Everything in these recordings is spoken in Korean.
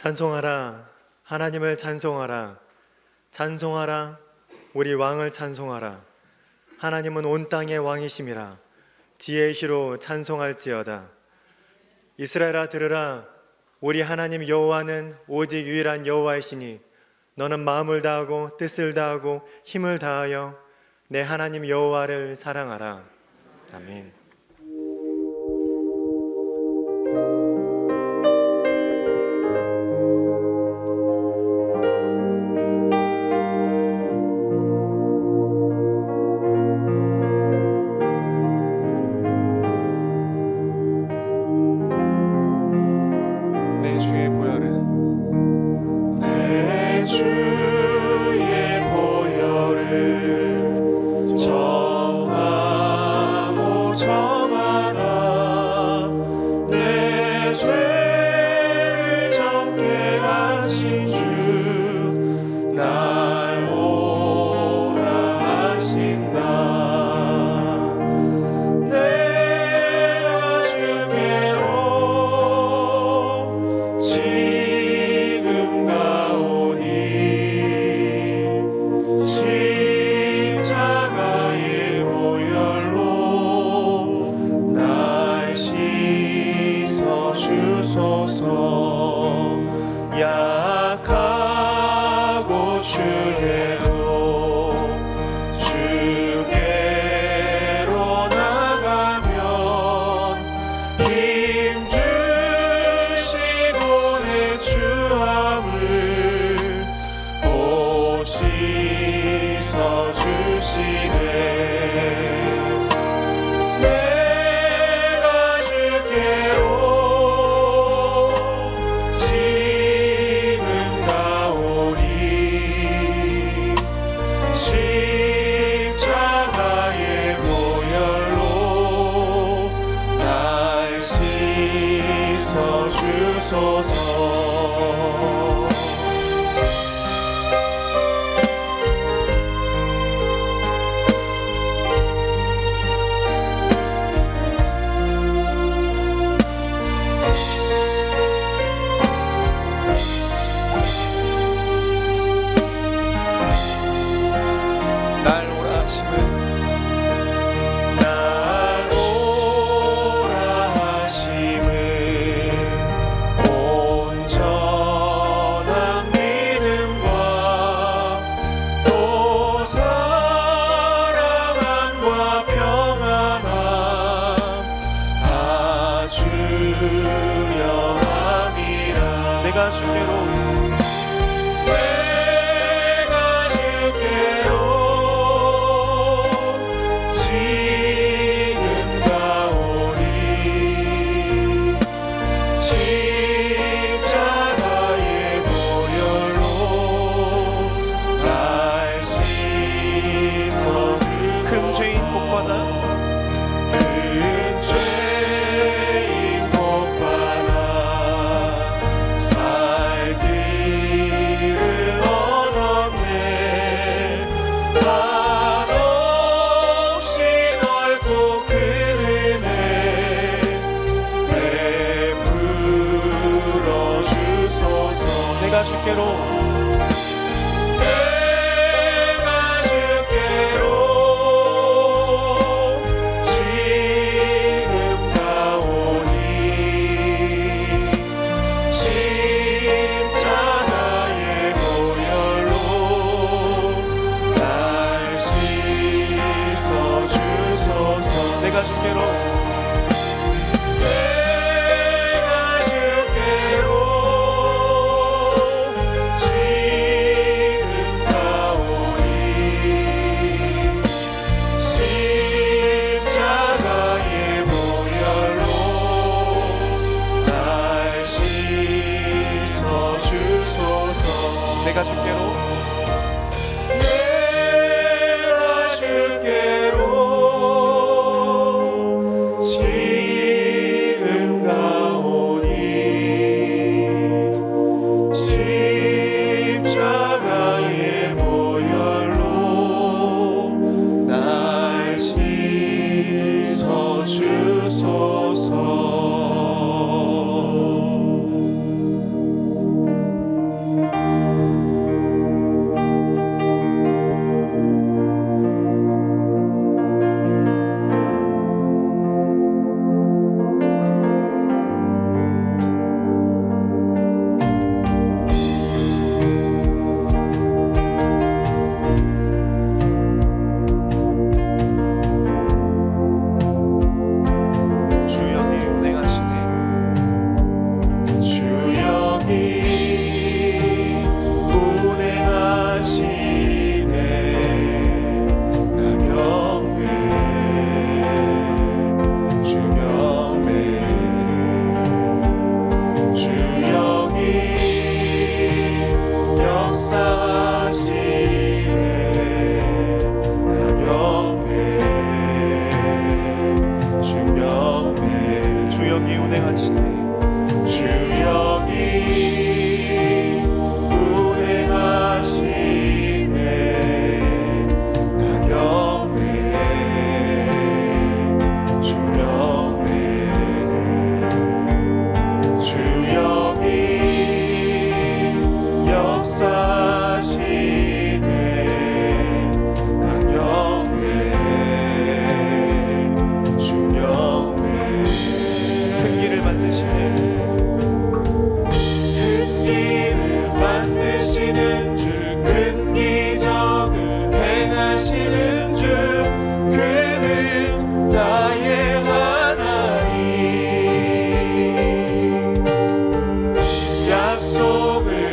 찬송하라, 하나님을 찬송하라. 찬송하라, 우리 왕을 찬송하라. 하나님은 온 땅의 왕이심이라. 지혜의 시로 찬송할지어다. 이스라엘아 들으라, 우리 하나님 여호와는 오직 유일한 여호와이시니 너는 마음을 다하고 뜻을 다하고 힘을 다하여 내 하나님 여호와를 사랑하라. 아멘. 십자가의 보혈로 날 씻어주소서.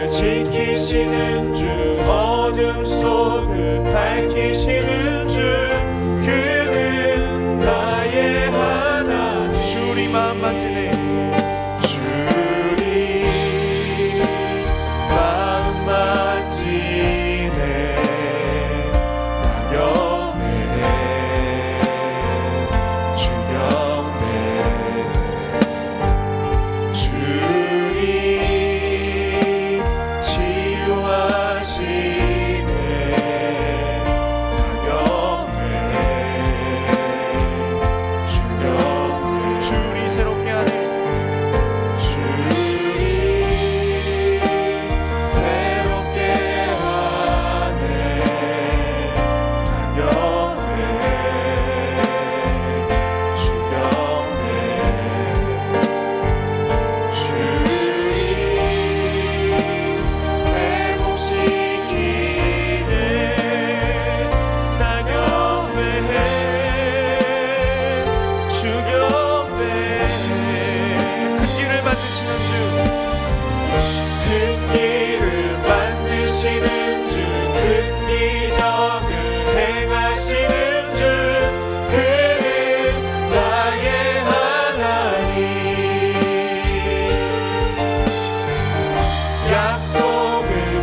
지키시는 주, 어둠 속을 밝히시는 주, 그는 나의 하나님. 주리 마음 만지네, 주리 마음 만지네. 나 경외해, 주 경외해. 주리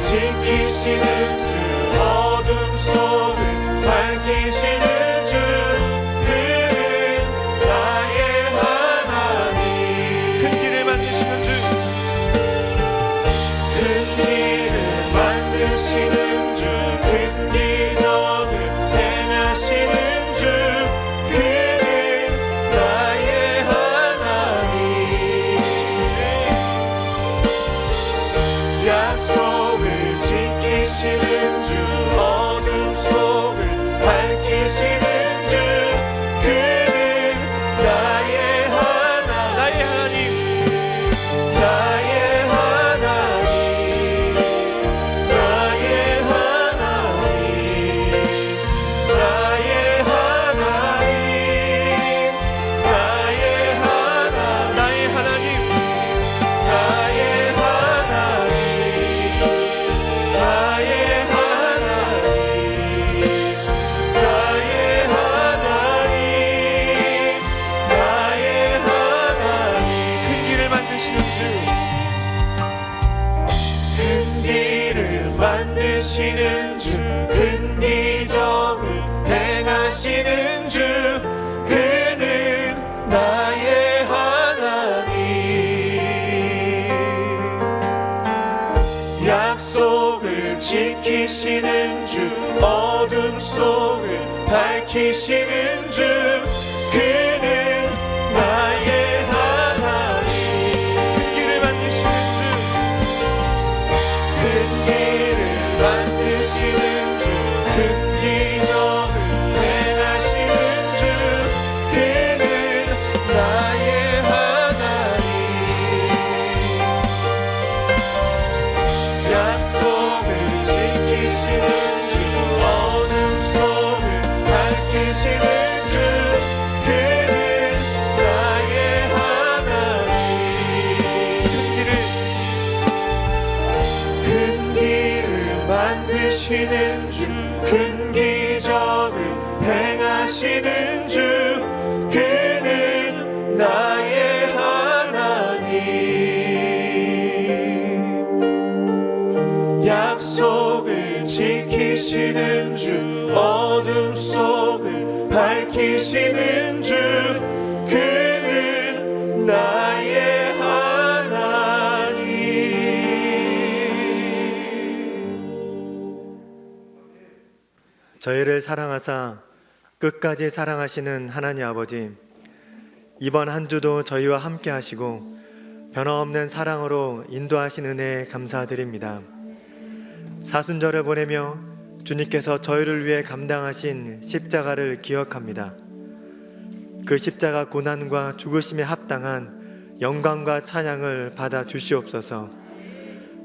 지키시는 주, 어둠 속을 밝히시는 주, 그는 나의 하나님. 큰 길을 만드시는 주, 큰 길을 만드시는 주, 큰 기적을 행하시는 주, 그는 나의 하나님. 약속을 지키시는 주, 어둠 속을 밝히시는 주, 그는 나의 하나님. 나의 하나님, 나의 하나님, 나의 하나님, 나의 하나님, 나의 하나님, 나의 하나님, 나의 하나님. 만드시는 주, 큰 기적을 행하시는 주, 그는 나의 하나님. 약속을 지키시는 주, 어둠 속을 밝히시는 주, 그는 나의 하나님. 큰 길을 만드시는 주, 큰 길을 만드시는 주, 큰 기적을 행하시는 주, 그는 나의 하나님. 약속을 지키시는 주, 어둠 속을 밝히시는 주, 되시는 주, 큰 기적을 행하시는 주, 그는 나의 하나님. 약속을 지키시는 주, 어둠 속을 밝히시는 주, 그는 나의 하나님. 저희를 사랑하사 끝까지 사랑하시는 하나님 아버지, 이번 한 주도 저희와 함께 하시고 변함없는 사랑으로 인도하신 은혜에 감사드립니다. 사순절을 보내며 주님께서 저희를 위해 감당하신 십자가를 기억합니다. 그 십자가 고난과 죽으심에 합당한 영광과 찬양을 받아 주시옵소서.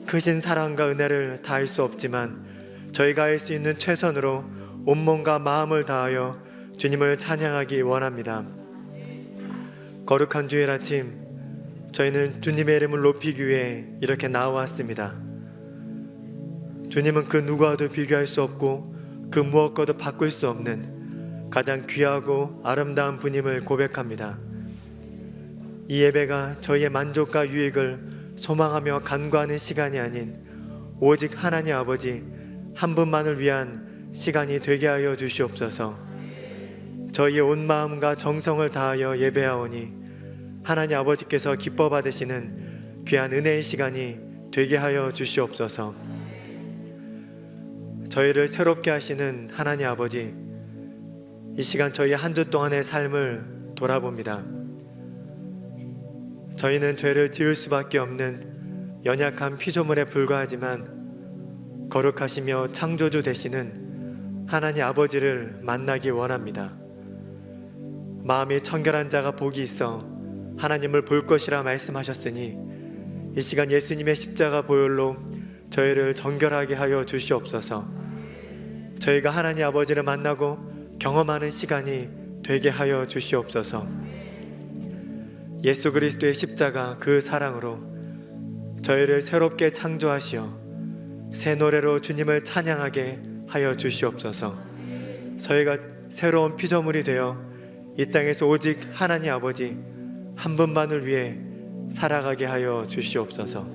크신 사랑과 은혜를 다할 수 없지만 저희가 할 수 있는 최선으로 온몸과 마음을 다하여 주님을 찬양하기 원합니다. 거룩한 주일 아침, 저희는 주님의 이름을 높이기 위해 이렇게 나와왔습니다. 주님은 그 누구와도 비교할 수 없고 그 무엇과도 바꿀 수 없는 가장 귀하고 아름다운 분임을 고백합니다. 이 예배가 저희의 만족과 유익을 소망하며 간구하는 시간이 아닌 오직 하나님 아버지 한 분만을 위한 시간이 되게 하여 주시옵소서. 저희의 온 마음과 정성을 다하여 예배하오니 하나님 아버지께서 기뻐 받으시는 귀한 은혜의 시간이 되게 하여 주시옵소서. 저희를 새롭게 하시는 하나님 아버지, 이 시간 저희 한 주 동안의 삶을 돌아봅니다. 저희는 죄를 지을 수밖에 없는 연약한 피조물에 불과하지만 거룩하시며 창조주 되시는 하나님 아버지를 만나기 원합니다. 마음이 청결한 자가 복이 있어 하나님을 볼 것이라 말씀하셨으니 이 시간 예수님의 십자가 보혈로 저희를 정결하게 하여 주시옵소서. 저희가 하나님 아버지를 만나고 경험하는 시간이 되게 하여 주시옵소서. 예수 그리스도의 십자가 그 사랑으로 저희를 새롭게 창조하시어 새 노래로 주님을 찬양하게 하여 주시옵소서. 저희가 새로운 피조물이 되어 이 땅에서 오직 하나님 아버지 한 분만을 위해 살아가게 하여 주시옵소서.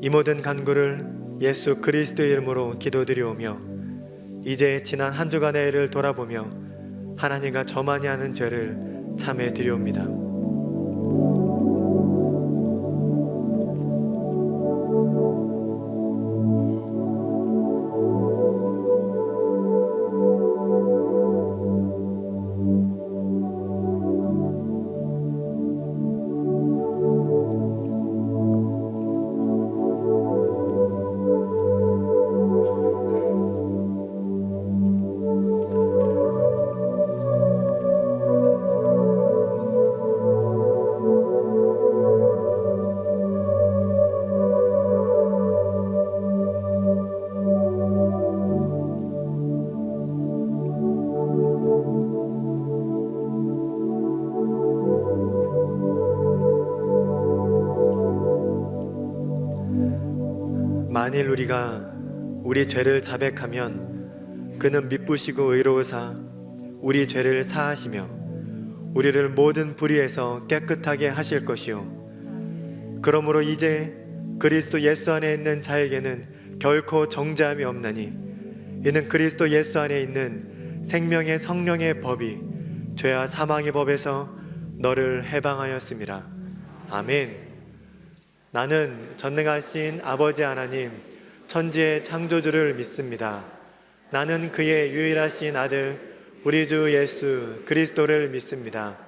이 모든 간구를 예수 그리스도의 이름으로 기도드리오며 이제 지난 한 주간의 일을 돌아보며 하나님과 저만이 하는 죄를 참해 드리옵니다. 만일 우리가 우리 죄를 자백하면 그는 미쁘시고 의로우사 우리 죄를 사하시며 우리를 모든 불의에서 깨끗하게 하실 것이요 그러므로 이제 그리스도 예수 안에 있는 자에게는 결코 정죄함이 없나니 이는 그리스도 예수 안에 있는 생명의 성령의 법이 죄와 사망의 법에서 너를 해방하였습니다. 아멘. 나는 전능하신 아버지 하나님 천지의 창조주를 믿습니다. 나는 그의 유일하신 아들 우리 주 예수 그리스도를 믿습니다.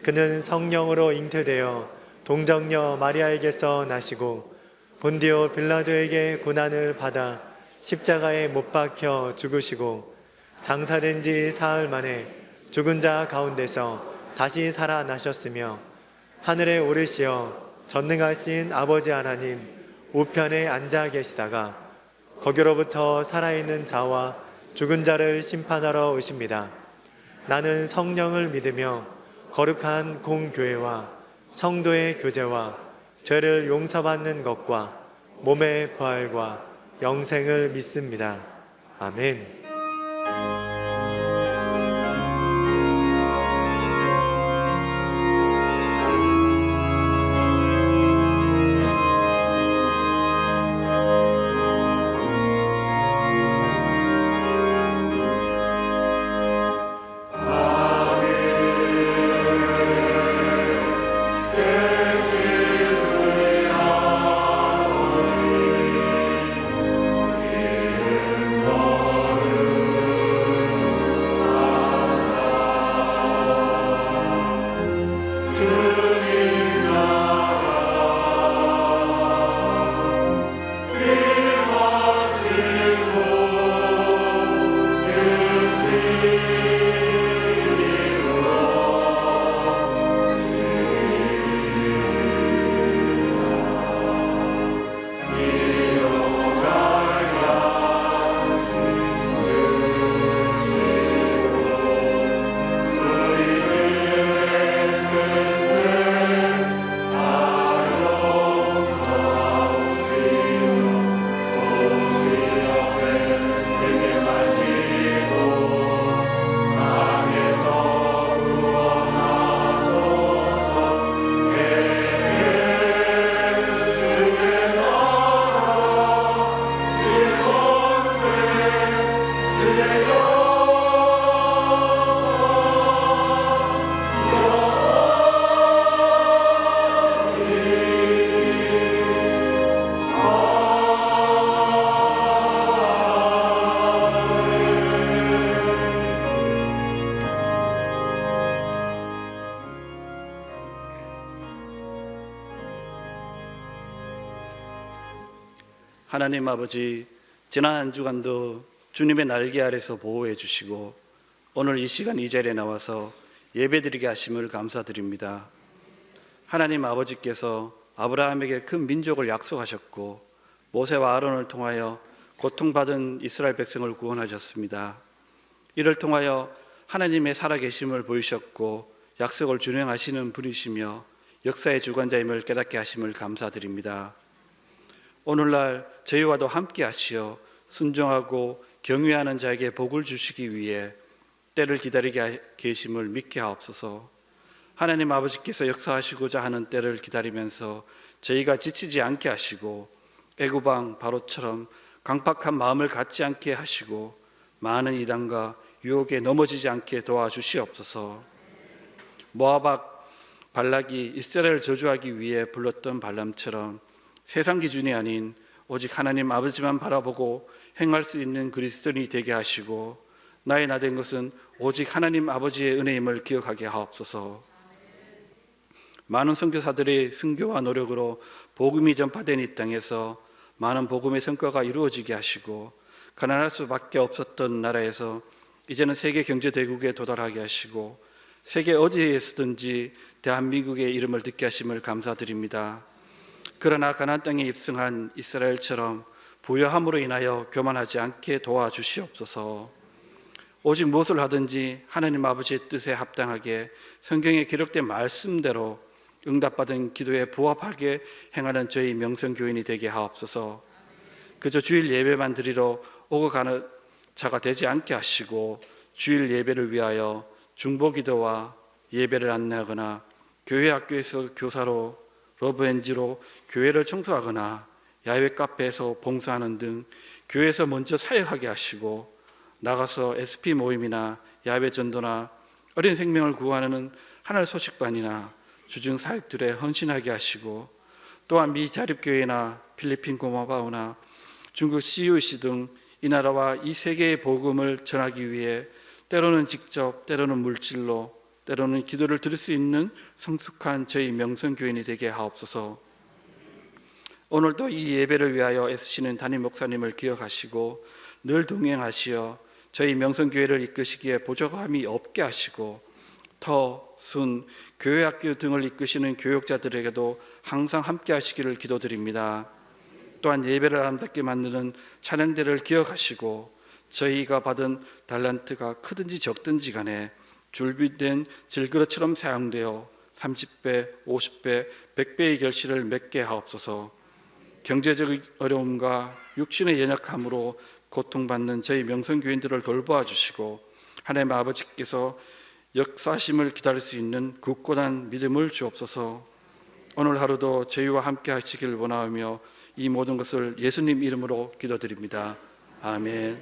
그는 성령으로 잉태되어 동정녀 마리아에게서 나시고 본디오 빌라도에게 고난을 받아 십자가에 못 박혀 죽으시고 장사된 지 사흘 만에 죽은 자 가운데서 다시 살아나셨으며 하늘에 오르시어 전능하신 아버지 하나님 우편에 앉아 계시다가 거기로부터 살아있는 자와 죽은 자를 심판하러 오십니다. 나는 성령을 믿으며 거룩한 공교회와 성도의 교제와 죄를 용서받는 것과 몸의 부활과 영생을 믿습니다. 아멘. 하나님 아버지, 지난 한 주간도 주님의 날개 아래서 보호해 주시고 오늘 이 시간 이 자리에 나와서 예배드리게 하심을 감사드립니다. 하나님 아버지께서 아브라함에게 큰 민족을 약속하셨고 모세와 아론을 통하여 고통받은 이스라엘 백성을 구원하셨습니다. 이를 통하여 하나님의 살아계심을 보이셨고 약속을 준행하시는 분이시며 역사의 주관자임을 깨닫게 하심을 감사드립니다. 오늘날 저희와도 함께 하시어 순종하고 경외하는 자에게 복을 주시기 위해 때를 기다리게 계심을 믿게 하옵소서. 하나님 아버지께서 역사하시고자 하는 때를 기다리면서 저희가 지치지 않게 하시고 애굽 왕 바로처럼 강팍한 마음을 갖지 않게 하시고 많은 이단과 유혹에 넘어지지 않게 도와주시옵소서. 모압 왕 발락이 이스라엘을 저주하기 위해 불렀던 발람처럼 세상 기준이 아닌 오직 하나님 아버지만 바라보고 행할 수 있는 그리스도인이 되게 하시고 나의 나 된 것은 오직 하나님 아버지의 은혜임을 기억하게 하옵소서. 많은 선교사들의 순교와 노력으로 복음이 전파된 이 땅에서 많은 복음의 성과가 이루어지게 하시고 가난할 수밖에 없었던 나라에서 이제는 세계 경제 대국에 도달하게 하시고 세계 어디에서든지 대한민국의 이름을 듣게 하심을 감사드립니다. 그러나 가나안 땅에 입성한 이스라엘처럼 부요함으로 인하여 교만하지 않게 도와주시옵소서. 오직 무엇을 하든지 하나님 아버지의 뜻에 합당하게 성경에 기록된 말씀대로 응답받은 기도에 부합하게 행하는 저희 명성교인이 되게 하옵소서. 그저 주일 예배만 드리러 오고 가는 자가 되지 않게 하시고 주일 예배를 위하여 중보기도와 예배를 안내하거나 교회 학교에서 교사로 러브엔지로 교회를 청소하거나 야외 카페에서 봉사하는 등 교회에서 먼저 사역하게 하시고 나가서 SP 모임이나 야외 전도나 어린 생명을 구하는 하늘 소식반이나 주중 사역들에 헌신하게 하시고 또한 미 자립교회나 필리핀 고마바오나 중국 CUC 등 이 나라와 이 세계의 복음을 전하기 위해 때로는 직접 때로는 물질로 때로는 기도를 드릴 수 있는 성숙한 저희 명성교인이 되게 하옵소서. 오늘도 이 예배를 위하여 애쓰시는 담임 목사님을 기억하시고 늘 동행하시어 저희 명성교회를 이끄시기에 부족함이 없게 하시고 터, 순, 교회학교 등을 이끄시는 교역자들에게도 항상 함께 하시기를 기도드립니다. 또한 예배를 아름답게 만드는 찬양대를 기억하시고 저희가 받은 달란트가 크든지 적든지 간에 줄비된 질그릇처럼 사용되어 30배, 50배, 100배의 결실을 맺게 하옵소서. 경제적 어려움과 육신의 연약함으로 고통받는 저희 명성교인들을 돌보아 주시고 하나님 아버지께서 역사심을 기다릴 수 있는 굳건한 믿음을 주옵소서. 오늘 하루도 저희와 함께 하시길 원하며 이 모든 것을 예수님 이름으로 기도드립니다. 아멘.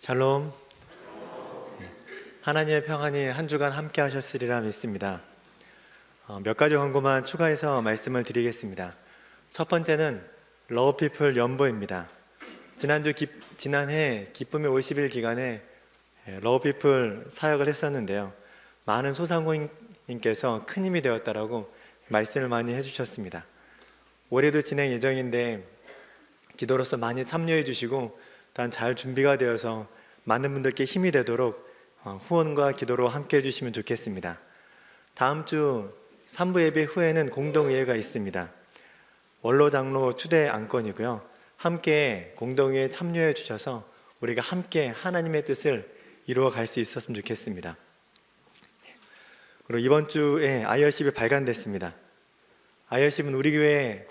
샬롬. 하나님의 평안이 한 주간 함께 하셨으리라 믿습니다. 몇 가지 권고만 추가해서 말씀을 드리겠습니다. 첫 번째는 러브피플 연보입니다. 지난해 기쁨의 50일 기간에 러브피플 사역을 했었는데요. 많은 소상공인님께서 큰 힘이 되었다라고 말씀을 많이 해주셨습니다. 올해도 진행 예정인데 기도로서 많이 참여해 주시고 또한 잘 준비가 되어서 많은 분들께 힘이 되도록 후원과 기도로 함께 해주시면 좋겠습니다. 다음 주 3부 예배 후에는 공동의회가 있습니다. 원로 장로 추대 안건이고요. 함께 공동의회에 참여해 주셔서 우리가 함께 하나님의 뜻을 이루어 갈 수 있었으면 좋겠습니다. 그리고 이번 주에 아이어십이 발간됐습니다. 아이어십은 우리 교회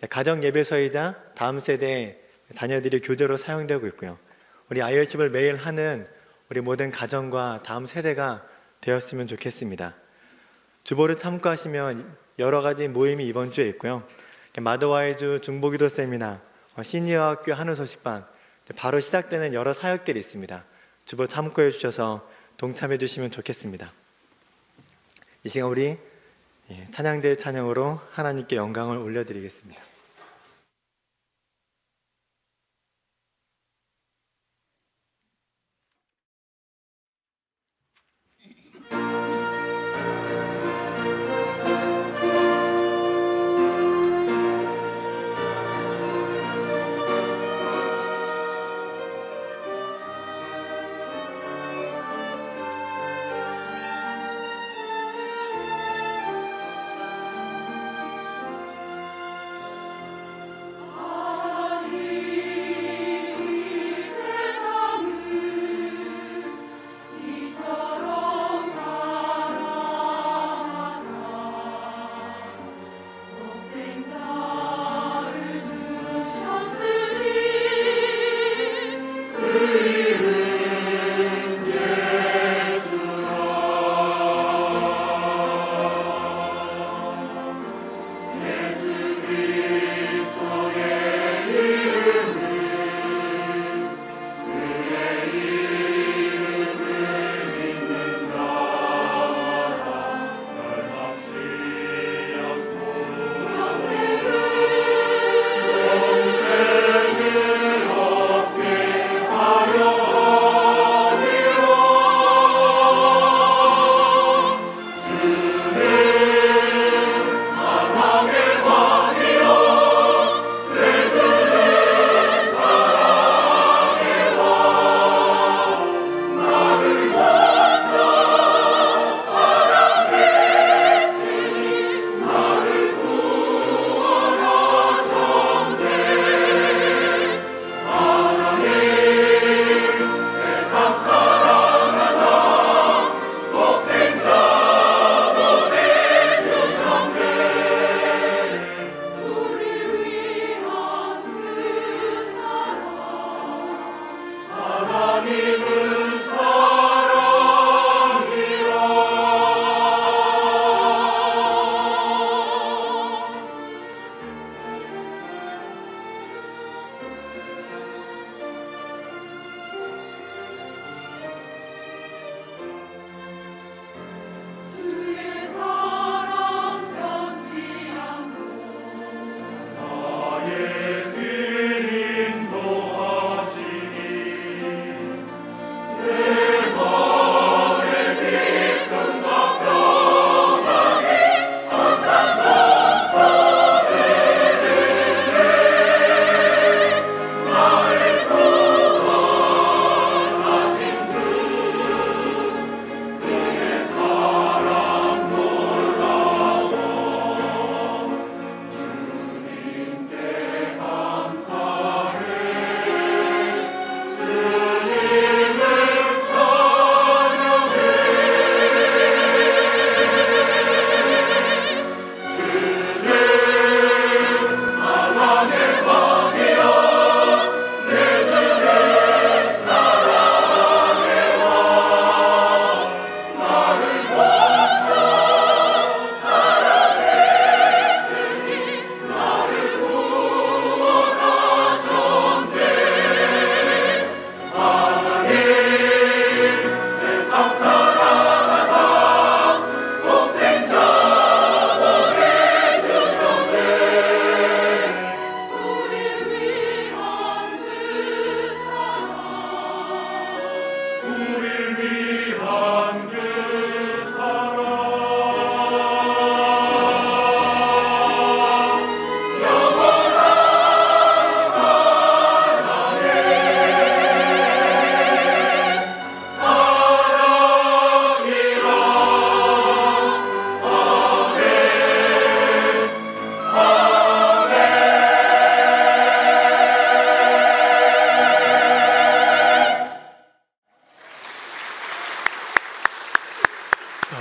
가정 예배서이자 다음 세대 자녀들이 교재로 사용되고 있고요. 우리 아이어십을 매일 하는 우리 모든 가정과 다음 세대가 되었으면 좋겠습니다. 주보를 참고하시면 여러 가지 모임이 이번 주에 있고요. 마더와의 주 중보기도 세미나, 시니어 학교 한우 소식반, 바로 시작되는 여러 사역들이 있습니다. 주보 참고해 주셔서 동참해 주시면 좋겠습니다. 이 시간 우리 찬양대의 찬양으로 하나님께 영광을 올려드리겠습니다.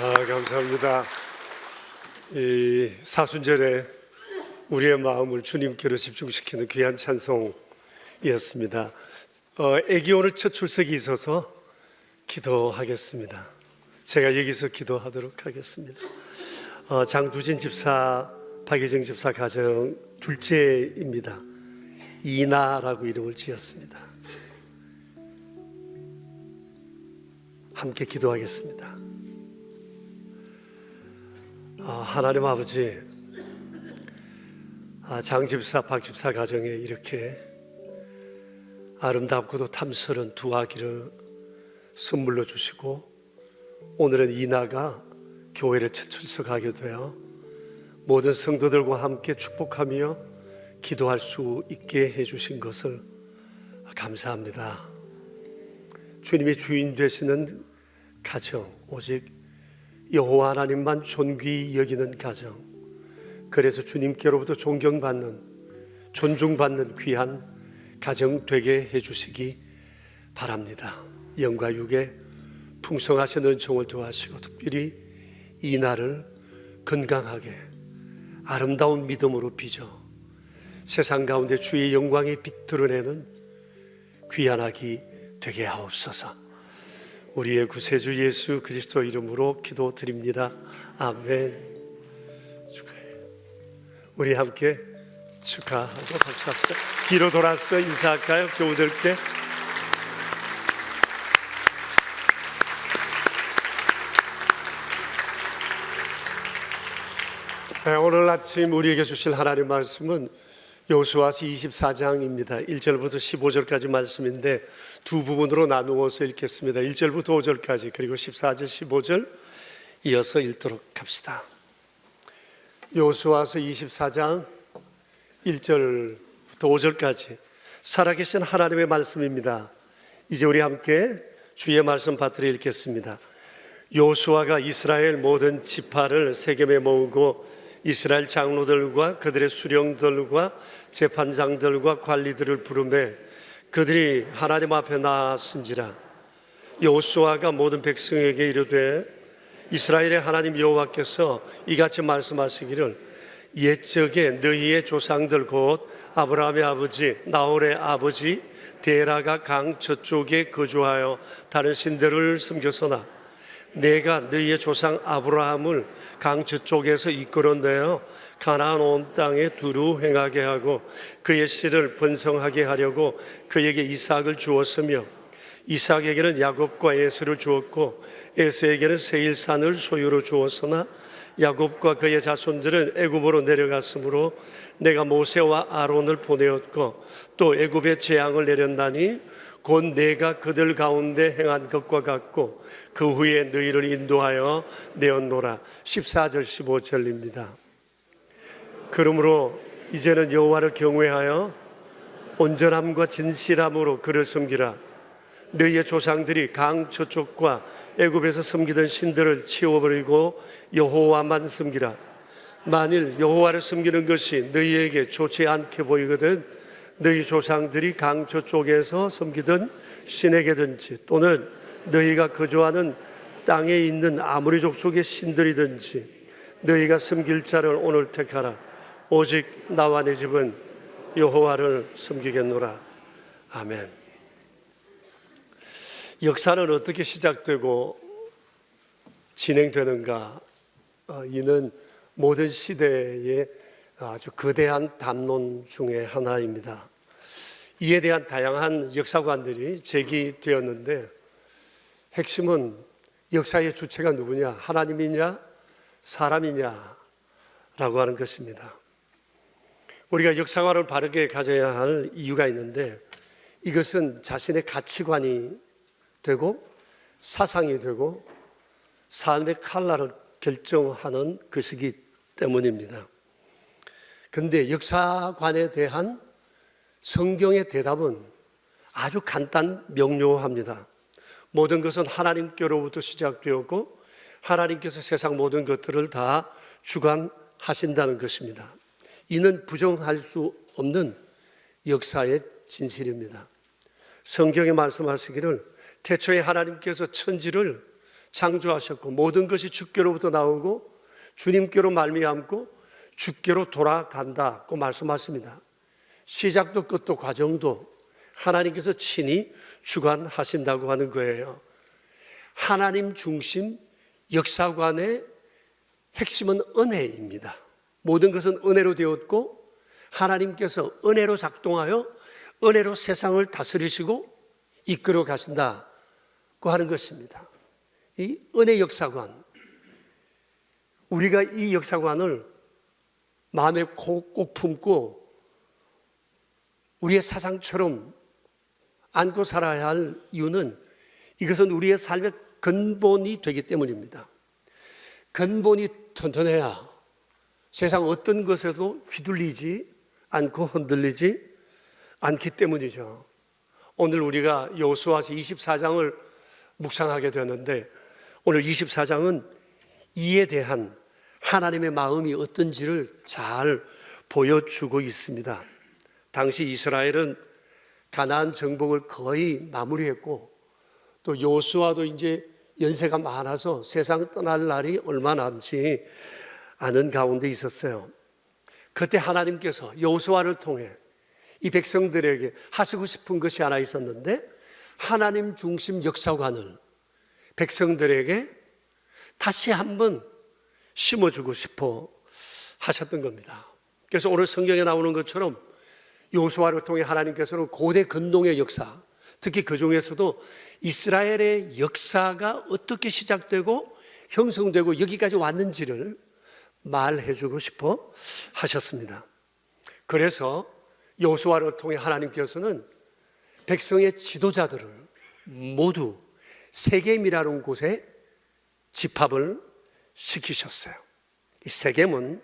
감사합니다. 이 사순절에 우리의 마음을 주님께로 집중시키는 귀한 찬송이었습니다. 애기 오늘 첫 출석이 있어서 기도하겠습니다. 제가 여기서 기도하도록 하겠습니다. 장두진 집사, 박예정 집사 가정 둘째입니다. 이나라고 이름을 지었습니다. 함께 기도하겠습니다. 하나님 아버지, 장 집사, 박 집사 가정에 이렇게 아름답고도 탐스러운 두 아기를 선물로 주시고 오늘은 이나가 교회를 첫 출석하게 되어 모든 성도들과 함께 축복하며 기도할 수 있게 해주신 것을 감사합니다. 주님이 주인 되시는 가정, 오직 여호와 하나님만 존귀히 여기는 가정, 그래서 주님께로부터 존경받는, 존중받는 귀한 가정 되게 해주시기 바랍니다. 영과 육에 풍성하신 은총을 도와주시고 특별히 이 날을 건강하게 아름다운 믿음으로 빚어 세상 가운데 주의 영광의 빛 드러내는 귀한 아기 되게 하옵소서. 우리의 구세주 예수 그리스도 이름으로 기도드립니다. 아멘. 축하해요. 우리 함께 축하하고 박수합시다. 뒤로 돌아서 인사할까요? 교우들께. 오늘 아침 우리에게 주실 하나님 말씀은 여호수아서 24장입니다. 1절부터 15절까지 말씀인데 두 부분으로 나누어서 읽겠습니다. 1절부터 5절까지 그리고 14절, 15절 이어서 읽도록 합시다. 여호수아서 24장 1절부터 5절까지 살아계신 하나님의 말씀입니다. 이제 우리 함께 주의 말씀 받들어 읽겠습니다. 여호수아가 이스라엘 모든 지파를 세겜에 모으고 이스라엘 장로들과 그들의 수령들과 재판장들과 관리들을 부르매 그들이 하나님 앞에 나아선지라. 여호수아가 모든 백성에게 이르되 이스라엘의 하나님 여호와께서 이같이 말씀하시기를 옛적에 너희의 조상들 곧 아브라함의 아버지 나홀의 아버지 데라가 강 저쪽에 거주하여 다른 신들을 섬겼으나 내가 너희의 조상 아브라함을 강 저쪽에서 이끌어내어 가나안 온 땅에 두루 행하게 하고 그의 씨를 번성하게 하려고 그에게 이삭을 주었으며 이삭에게는 야곱과 에서를 주었고 에서에게는 세일산을 소유로 주었으나 야곱과 그의 자손들은 애굽으로 내려갔으므로 내가 모세와 아론을 보내었고 또 애굽에 재앙을 내렸나니 곧 내가 그들 가운데 행한 것과 같고 그 후에 너희를 인도하여 내었노라. 14절 15절입니다. 그러므로 이제는 여호와를 경외하여 온전함과 진실함으로 그를 섬기라. 너희의 조상들이 강 저쪽과 애굽에서 섬기던 신들을 치워버리고 여호와만 섬기라. 만일 여호와를 섬기는 것이 너희에게 좋지 않게 보이거든 너희 조상들이 강 저쪽에서 섬기던 신에게든지 또는 너희가 거주하는 땅에 있는 아무리 족속의 신들이든지 너희가 섬길 자를 오늘 택하라. 오직 나와 내 집은 여호와를 섬기겠노라. 아멘. 역사는 어떻게 시작되고 진행되는가? 이는 모든 시대의 아주 거대한 담론 중에 하나입니다. 이에 대한 다양한 역사관들이 제기되었는데 핵심은 역사의 주체가 누구냐? 하나님이냐? 사람이냐? 라고 하는 것입니다. 우리가 역사관을 바르게 가져야 할 이유가 있는데 이것은 자신의 가치관이 되고 사상이 되고 삶의 칼날을 결정하는 것이기 때문입니다. 그런데 역사관에 대한 성경의 대답은 아주 간단 명료합니다. 모든 것은 하나님께로부터 시작되었고 하나님께서 세상 모든 것들을 다 주관하신다는 것입니다. 이는 부정할 수 없는 역사의 진실입니다. 성경에 말씀하시기를 태초에 하나님께서 천지를 창조하셨고 모든 것이 주께로부터 나오고 주님께로 말미암고 주께로 돌아간다고 말씀하십니다. 시작도 끝도 과정도 하나님께서 친히 주관하신다고 하는 거예요. 하나님 중심 역사관의 핵심은 은혜입니다. 모든 것은 은혜로 되었고 하나님께서 은혜로 작동하여 은혜로 세상을 다스리시고 이끌어 가신다고 하는 것입니다. 이 은혜 역사관, 우리가 이 역사관을 마음에 꼭 품고 우리의 사상처럼 안고 살아야 할 이유는 이것은 우리의 삶의 근본이 되기 때문입니다. 근본이 튼튼해야 세상 어떤 것에도 휘둘리지 않고 흔들리지 않기 때문이죠. 오늘 우리가 여호수아서 24장을 묵상하게 되는데 오늘 24장은 이에 대한 하나님의 마음이 어떤지를 잘 보여주고 있습니다. 당시 이스라엘은 가나안 정복을 거의 마무리했고 또 여호수아도 이제 연세가 많아서 세상 떠날 날이 얼마 남지 않은 가운데 있었어요. 그때 하나님께서 여호수아를 통해 이 백성들에게 하시고 싶은 것이 하나 있었는데 하나님 중심 역사관을 백성들에게 다시 한번 심어주고 싶어 하셨던 겁니다. 그래서 오늘 성경에 나오는 것처럼 여호수아를 통해 하나님께서는 고대 근동의 역사, 특히 그 중에서도 이스라엘의 역사가 어떻게 시작되고 형성되고 여기까지 왔는지를 말해주고 싶어 하셨습니다. 그래서 여호수아를 통해 하나님께서는 백성의 지도자들을 모두 세겜이라는 곳에 집합을 시키셨어요. 이 세겜은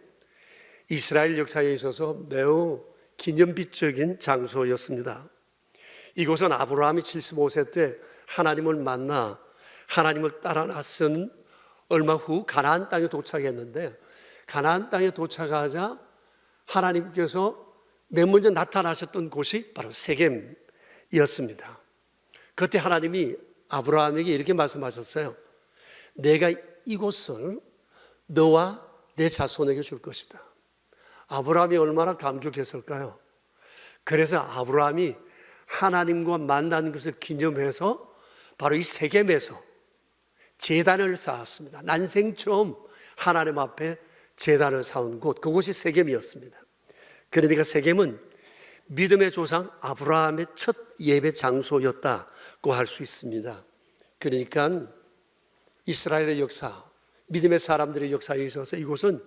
이스라엘 역사에 있어서 매우 기념비적인 장소였습니다. 이곳은 아브라함이 75세 때 하나님을 만나 하나님을 따라 나선 얼마 후 가나안 땅에 도착했는데 가나안 땅에 도착하자 하나님께서 맨 먼저 나타나셨던 곳이 바로 세겜이었습니다. 그때 하나님이 아브라함에게 이렇게 말씀하셨어요. 내가 이곳을 너와 내 자손에게 줄 것이다. 아브라함이 얼마나 감격했을까요? 그래서 아브라함이 하나님과 만난 것을 기념해서 바로 이 세겜에서 제단을 쌓았습니다. 난생 처음 하나님 앞에 제단을 쌓은 곳, 그곳이 세겜이었습니다. 그러니까 세겜은 믿음의 조상 아브라함의 첫 예배 장소였다고 할 수 있습니다. 그러니까 이스라엘의 역사, 믿음의 사람들의 역사에 있어서 이곳은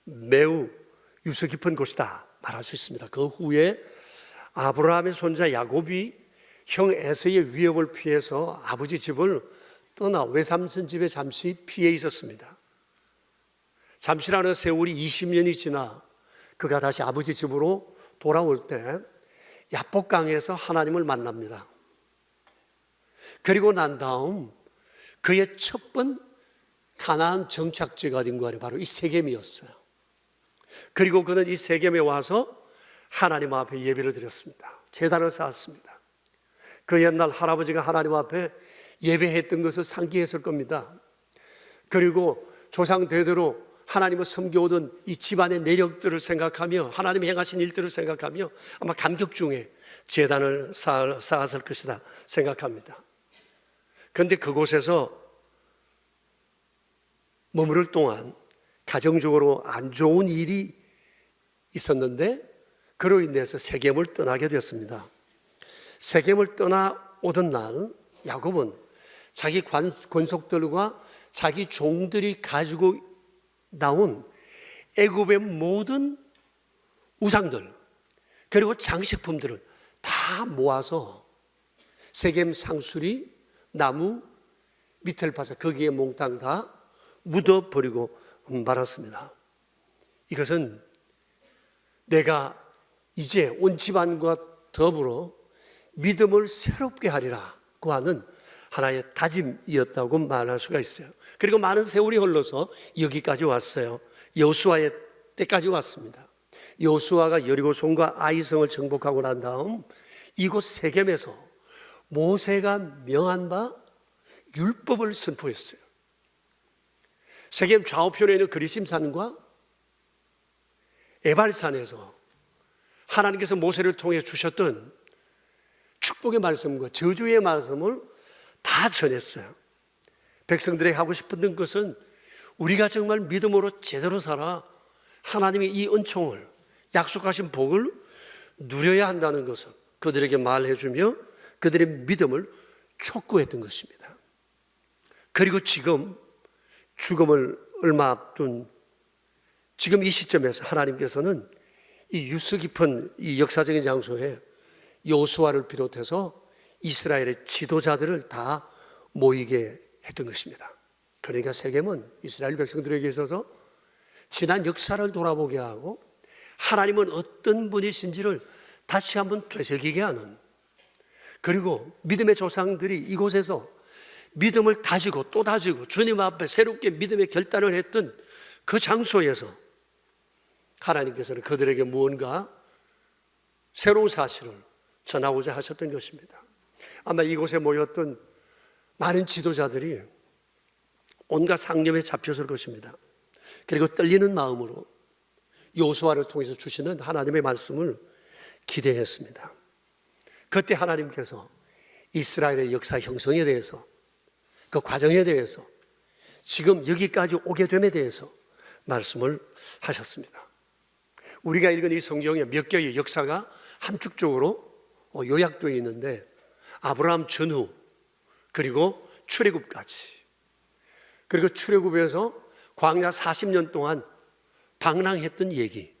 매우 유서 깊은 곳이다 말할 수 있습니다. 그 후에 아브라함의 손자 야곱이 형 에서의 위협을 피해서 아버지 집을 떠나 외삼촌 집에 잠시 피해 있었습니다. 잠시라는 세월이 20년이 지나 그가 다시 아버지 집으로 돌아올 때 야복강에서 하나님을 만납니다. 그리고 난 다음 그의 첫 번 가나안 정착지가 된 곳이 바로 이 세겜이었어요. 그리고 그는 이 세겜에 와서 하나님 앞에 예배를 드렸습니다. 제단을 쌓았습니다. 그 옛날 할아버지가 하나님 앞에 예배했던 것을 상기했을 겁니다. 그리고 조상 대대로 하나님을 섬겨오던 이 집안의 내력들을 생각하며 하나님이 행하신 일들을 생각하며 아마 감격 중에 제단을 쌓았을 것이다 생각합니다. 그런데 그곳에서 머무를 동안 가정적으로 안 좋은 일이 있었는데 그로 인해서 세겜을 떠나게 됐습니다. 세겜을 떠나오던 날 야곱은 자기 권속들과 자기 종들이 가지고 나온 애굽의 모든 우상들 그리고 장식품들을 다 모아서 세겜 상수리 나무 밑을 파서 거기에 몽땅 다 묻어버리고 말았습니다. 이것은 내가 이제 온 집안과 더불어 믿음을 새롭게 하리라고 하는 하나의 다짐이었다고 말할 수가 있어요. 그리고 많은 세월이 흘러서 여기까지 왔어요. 여호수아의 때까지 왔습니다. 여호수아가 여리고성과 아이성을 정복하고 난 다음 이곳 세겜에서 모세가 명한 바 율법을 선포했어요. 세겜 좌우편에 있는 그리심산과 에발산에서 하나님께서 모세를 통해 주셨던 축복의 말씀과 저주의 말씀을 다 전했어요. 백성들에게 하고 싶었던 것은 우리가 정말 믿음으로 제대로 살아 하나님의 이 은총을, 약속하신 복을 누려야 한다는 것을 그들에게 말해주며 그들의 믿음을 촉구했던 것입니다. 그리고 지금 죽음을 얼마 앞둔 지금 이 시점에서 하나님께서는 이 유서 깊은 이 역사적인 장소에 여호수아를 비롯해서 이스라엘의 지도자들을 다 모이게 했던 것입니다. 그러니까 세겜은 이스라엘 백성들에게 있어서 지난 역사를 돌아보게 하고 하나님은 어떤 분이신지를 다시 한번 되새기게 하는, 그리고 믿음의 조상들이 이곳에서 믿음을 다지고 또 다지고 주님 앞에 새롭게 믿음의 결단을 했던 그 장소에서 하나님께서는 그들에게 무언가 새로운 사실을 전하고자 하셨던 것입니다. 아마 이곳에 모였던 많은 지도자들이 온갖 상념에 잡혔을 것입니다. 그리고 떨리는 마음으로 여호수아를 통해서 주시는 하나님의 말씀을 기대했습니다. 그때 하나님께서 이스라엘의 역사 형성에 대해서, 그 과정에 대해서, 지금 여기까지 오게 됨에 대해서 말씀을 하셨습니다. 우리가 읽은 이 성경에 몇 개의 역사가 함축적으로 요약되어 있는데, 아브라함 전후, 그리고 출애굽까지, 그리고 출애굽에서 광야 40년 동안 방랑했던 얘기,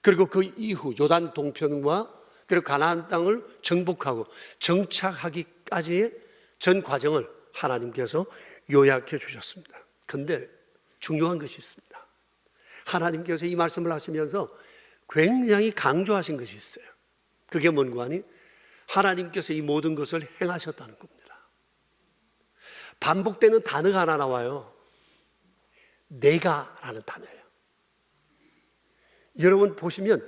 그리고 그 이후 요단 동편과 그리고 가나안 땅을 정복하고 정착하기까지의 전 과정을 하나님께서 요약해 주셨습니다. 그런데 중요한 것이 있습니다. 하나님께서 이 말씀을 하시면서 굉장히 강조하신 것이 있어요. 그게 뭔가 하니 하나님께서 이 모든 것을 행하셨다는 겁니다. 반복되는 단어가 하나 나와요. 내가라는 단어예요. 여러분 보시면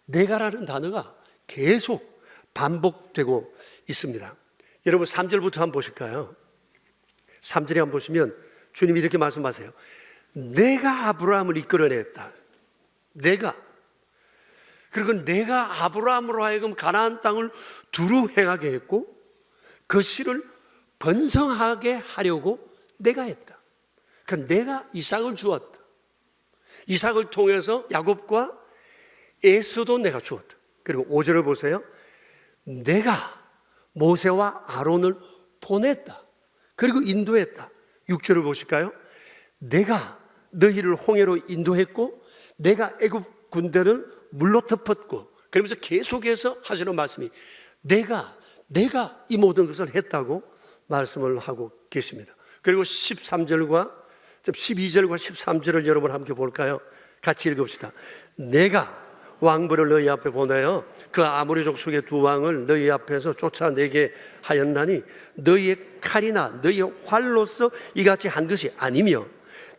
내가라는 단어가 계속 반복되고 있습니다. 여러분 3절부터 한번 보실까요? 3절에 한번 보시면 주님이 이렇게 말씀하세요. 내가 아브라함을 이끌어냈다. 그리고 내가 아브라함으로 하여금 가나안 땅을 두루 행하게 했고 그 씨를 번성하게 하려고 내가 했다. 그러니까 내가 이삭을 주었다. 이삭을 통해서 야곱과 에서도 내가 주었다. 그리고 5절을 보세요. 내가 모세와 아론을 보냈다. 그리고 인도했다. 6절을 보실까요? 내가 너희를 홍해로 인도했고 내가 애굽 군대를 물로 덮었고, 그러면서 계속해서 하시는 말씀이 내가 이 모든 것을 했다고 말씀을 하고 계십니다. 그리고 13절과 12절과 13절을 여러분 함께 볼까요? 같이 읽읍시다. 내가 왕부를 너희 앞에 보내어 그 아모리 족속의 두 왕을 너희 앞에서 쫓아내게 하였나니 너희의 칼이나 너희의 활로서 이같이 한 것이 아니며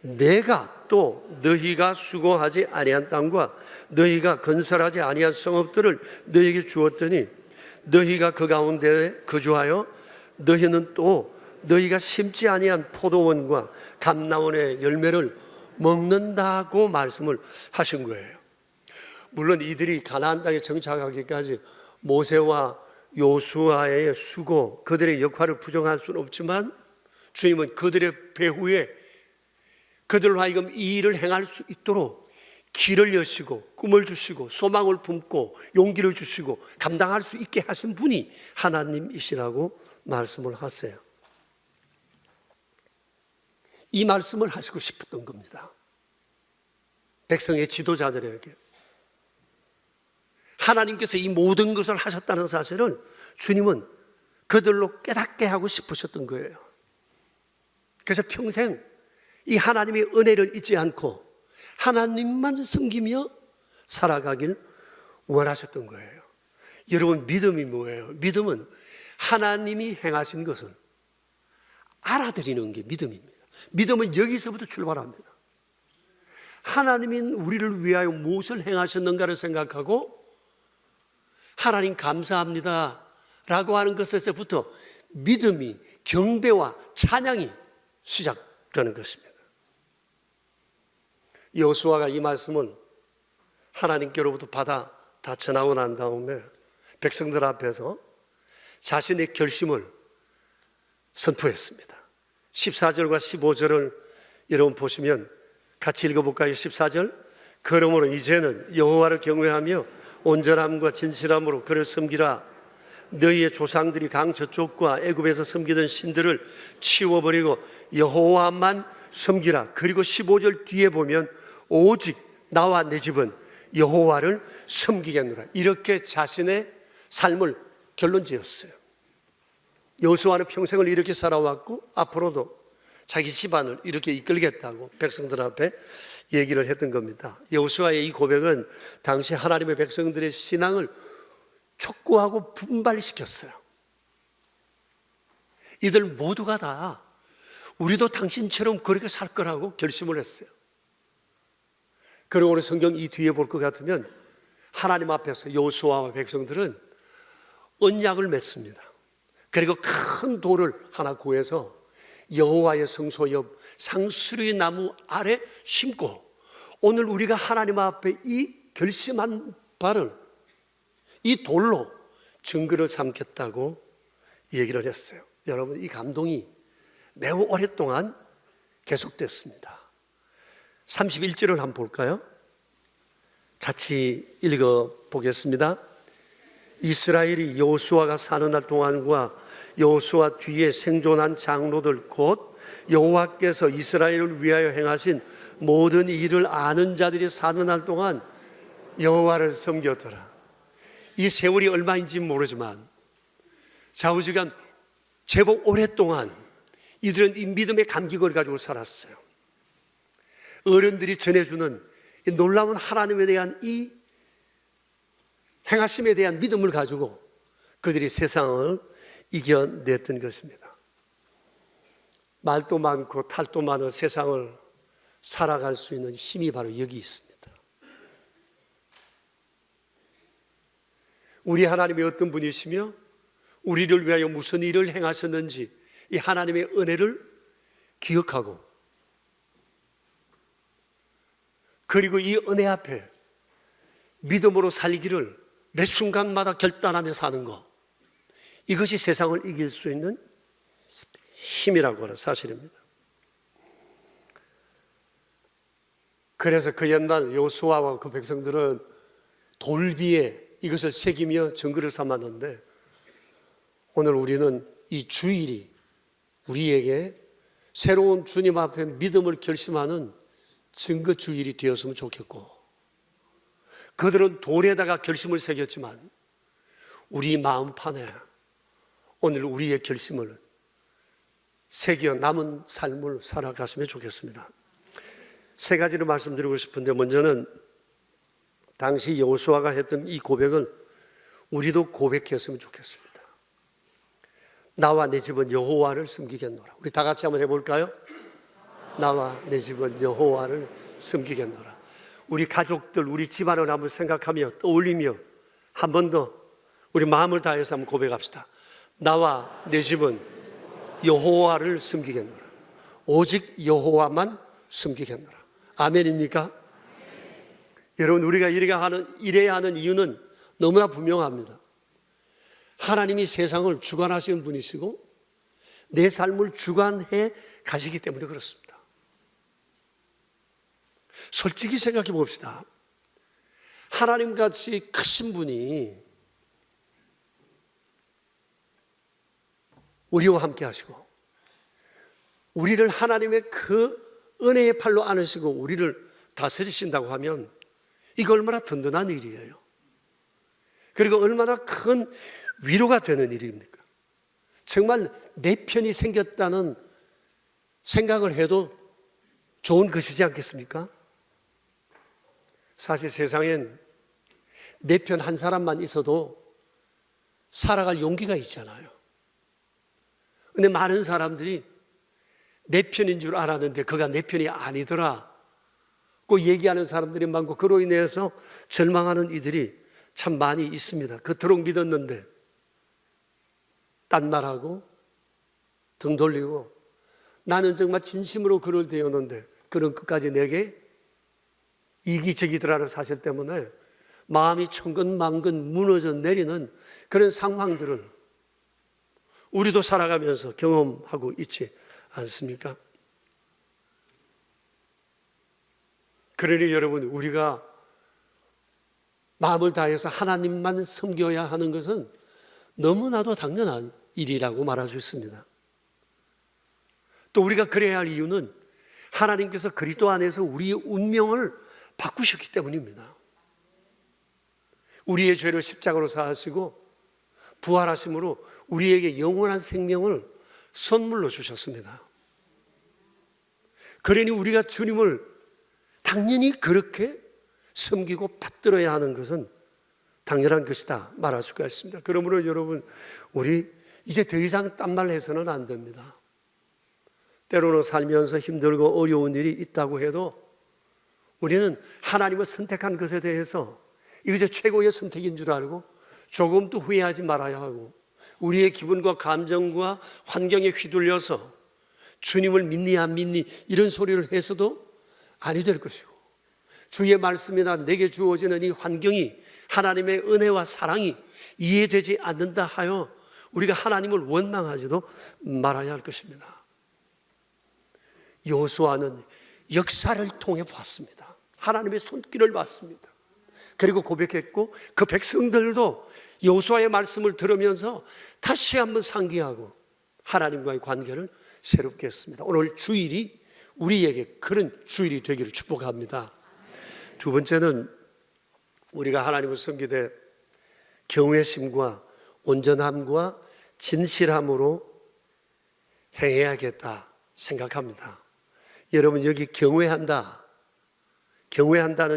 내가 또 너희가 수고하지 아니한 땅과 너희가 건설하지 아니한 성읍들을 너희에게 주었더니 너희가 그 가운데 거주하여 너희는 또 너희가 심지 아니한 포도원과 감나원의 열매를 먹는다고 말씀을 하신 거예요. 물론 이들이 가나안 땅에 정착하기까지 모세와 여호수아의 수고, 그들의 역할을 부정할 수는 없지만 주님은 그들의 배후에 그들로 하여금 이 일을 행할 수 있도록 길을 여시고 꿈을 주시고 소망을 품고 용기를 주시고 감당할 수 있게 하신 분이 하나님이시라고 말씀을 하세요. 이 말씀을 하시고 싶었던 겁니다. 백성의 지도자들에게 하나님께서 이 모든 것을 하셨다는 사실을 주님은 그들로 깨닫게 하고 싶으셨던 거예요. 그래서 평생 이 하나님의 은혜를 잊지 않고 하나님만 섬기며 살아가길 원하셨던 거예요. 여러분, 믿음이 뭐예요? 믿음은 하나님이 행하신 것을 알아들이는 게 믿음입니다. 믿음은 여기서부터 출발합니다. 하나님이 우리를 위하여 무엇을 행하셨는가를 생각하고 하나님 감사합니다 라고 하는 것에서부터 믿음이, 경배와 찬양이 시작되는 것입니다. 여호수아가 이 말씀을 하나님께로부터 받아 다 전하고 난 다음에 백성들 앞에서 자신의 결심을 선포했습니다. 14절과 15절을 여러분 보시면 같이 읽어볼까요? 14절, 그러므로 이제는 여호와를 경외하며 온전함과 진실함으로 그를 섬기라. 너희의 조상들이 강 저쪽과 애굽에서 섬기던 신들을 치워버리고 여호와만 섬기라. 그리고 15절 뒤에 보면 오직 나와 내 집은 여호와를 섬기겠노라. 이렇게 자신의 삶을 결론 지었어요. 여호수아는 평생을 이렇게 살아왔고 앞으로도 자기 집안을 이렇게 이끌겠다고 백성들 앞에 얘기를 했던 겁니다. 여호수아의 이 고백은 당시 하나님의 백성들의 신앙을 촉구하고 분발시켰어요. 이들 모두가 다 우리도 당신처럼 그렇게 살 거라고 결심을 했어요. 그리고 오늘 성경 이 뒤에 볼 것 같으면 하나님 앞에서 여호수아와 백성들은 언약을 맺습니다. 그리고 큰 돌을 하나 구해서 여호와의 성소 옆 상수리 나무 아래 심고 오늘 우리가 하나님 앞에 이 결심한 바를 이 돌로 증거를 삼겠다고 얘기를 했어요. 여러분, 이 감동이 매우 오랫동안 계속됐습니다. 31절을 한번 볼까요? 같이 읽어보겠습니다. 이스라엘이 여호수아가 사는 날 동안과 여호수아 뒤에 생존한 장로들 곧 여호와께서 이스라엘을 위하여 행하신 모든 일을 아는 자들이 사는 날 동안 여호와를 섬겼더라. 이 세월이 얼마인지 모르지만 좌우지간 제법 오랫동안 이들은 이 믿음의 감격을 가지고 살았어요. 어른들이 전해주는 이 놀라운 하나님에 대한 이 행하심에 대한 믿음을 가지고 그들이 세상을 이겨냈던 것입니다. 말도 많고 탈도 많은 세상을 살아갈 수 있는 힘이 바로 여기 있습니다. 우리 하나님이 어떤 분이시며 우리를 위하여 무슨 일을 행하셨는지 이 하나님의 은혜를 기억하고 그리고 이 은혜 앞에 믿음으로 살기를 매 순간마다 결단하며 사는 것, 이것이 세상을 이길 수 있는 힘이라고 하는 사실입니다. 그래서 그 옛날 여호수아와 그 백성들은 돌비에 이것을 새기며 증거를 삼았는데 오늘 우리는 이 주일이 우리에게 새로운 주님 앞에 믿음을 결심하는 증거 주일이 되었으면 좋겠고, 그들은 돌에다가 결심을 새겼지만 우리 마음판에 오늘 우리의 결심을 새겨 남은 삶을 살아갔으면 좋겠습니다. 세 가지를 말씀드리고 싶은데, 먼저는 당시 여호수아가 했던 이 고백을 우리도 고백했으면 좋겠습니다. 나와 내 집은 여호와를 섬기겠노라. 우리 다 같이 한번 해볼까요? 나와 내 집은 여호와를 섬기겠노라. 우리 가족들, 우리 집안을 한번 생각하며 떠올리며 한 번 더 우리 마음을 다해서 한번 고백합시다. 나와 내 집은 여호와를 섬기겠노라. 오직 여호와만 섬기겠노라. 아멘입니까? 여러분, 우리가 이래야 하는 이유는 너무나 분명합니다. 하나님이 세상을 주관하시는 분이시고 내 삶을 주관해 가시기 때문에 그렇습니다. 솔직히 생각해 봅시다. 하나님같이 크신 분이 우리와 함께 하시고 우리를 하나님의 그 은혜의 팔로 안으시고 우리를 다스리신다고 하면 이거 얼마나 든든한 일이에요. 그리고 얼마나 큰 위로가 되는 일입니까? 정말 내 편이 생겼다는 생각을 해도 좋은 것이지 않겠습니까? 사실 세상엔 내 편 한 사람만 있어도 살아갈 용기가 있잖아요. 근데 많은 사람들이 내 편인 줄 알았는데 그가 내 편이 아니더라 고 얘기하는 사람들이 많고, 그로 인해서 절망하는 이들이 참 많이 있습니다. 그토록 믿었는데 딴 말하고 등 돌리고 나는 정말 진심으로 그를 대었는데 그는 끝까지 내게 이기적이더라는 사실 때문에 마음이 천근만근 무너져 내리는 그런 상황들을 우리도 살아가면서 경험하고 있지 않습니까? 그러니 여러분, 우리가 마음을 다해서 하나님만 섬겨야 하는 것은 너무나도 당연한 일이라고 말할 수 있습니다. 또 우리가 그래야 할 이유는 하나님께서 그리스도 안에서 우리의 운명을 바꾸셨기 때문입니다. 우리의 죄를 십자가로 사하시고 부활하심으로 우리에게 영원한 생명을 선물로 주셨습니다. 그러니 우리가 주님을 당연히 그렇게 섬기고 받들어야 하는 것은 당연한 것이다 말할 수가 있습니다. 그러므로 여러분, 우리 이제 더 이상 딴말 해서는 안 됩니다. 때로는 살면서 힘들고 어려운 일이 있다고 해도 우리는 하나님을 선택한 것에 대해서 이것이 최고의 선택인 줄 알고 조금도 후회하지 말아야 하고, 우리의 기분과 감정과 환경에 휘둘려서 주님을 믿니 안 믿니 이런 소리를 해서도 아니 될 것이고, 주의 말씀이나 내게 주어지는 이 환경이 하나님의 은혜와 사랑이 이해되지 않는다 하여 우리가 하나님을 원망하지도 말아야 할 것입니다. 여호수아는 역사를 통해 봤습니다. 하나님의 손길을 봤습니다. 그리고 고백했고, 그 백성들도 여호수아의 말씀을 들으면서 다시 한번 상기하고 하나님과의 관계를 새롭게 했습니다. 오늘 주일이 우리에게 그런 주일이 되기를 축복합니다. 두 번째는 우리가 하나님을 섬기되 경외심과 온전함과 진실함으로 행해야겠다 생각합니다. 여러분, 여기 경외한다는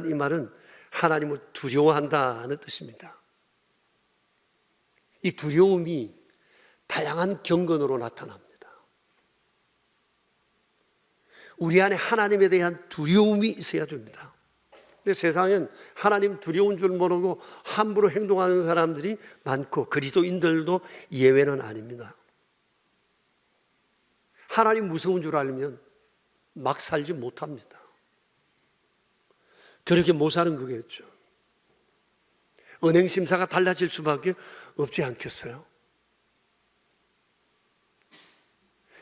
이 말은 하나님을 두려워한다는 뜻입니다. 이 두려움이 다양한 경건으로 나타납니다. 우리 안에 하나님에 대한 두려움이 있어야 됩니다. 근데 세상엔 하나님 두려운 줄 모르고 함부로 행동하는 사람들이 많고 그리스도인들도 예외는 아닙니다. 하나님 무서운 줄 알면 막 살지 못합니다. 그렇게 못 사는 거겠죠. 은행 심사가 달라질 수밖에 없지 않겠어요?